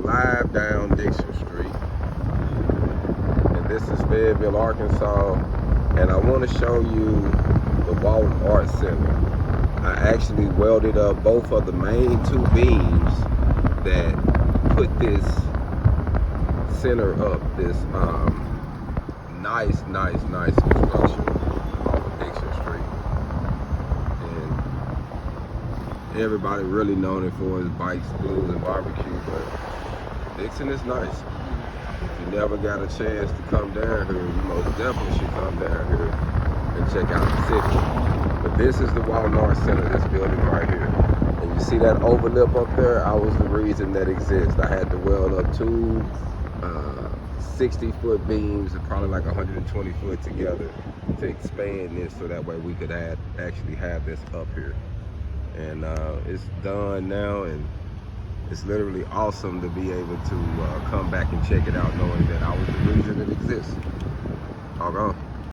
live down Dixon Street, and this is Fayetteville, Arkansas, and I want to show you the Walton Art Center. I actually welded up both of the main two beams that put this center up, this nice construction off of Dixon Street. And everybody really known it for his bikes, schools, and barbecue, but Dixon is nice. If you never got a chance to come down here, you most definitely should come down here and check out the city. But this is the Walton Art Center, this building right here. And you see that overlip up there? I was the reason that exists. I had to weld up two 60-foot beams and probably like 120 foot together to expand this so that way we could actually have this up here. And it's done now, and it's literally awesome to be able to come back and check it out knowing that I was the reason it exists. All gone.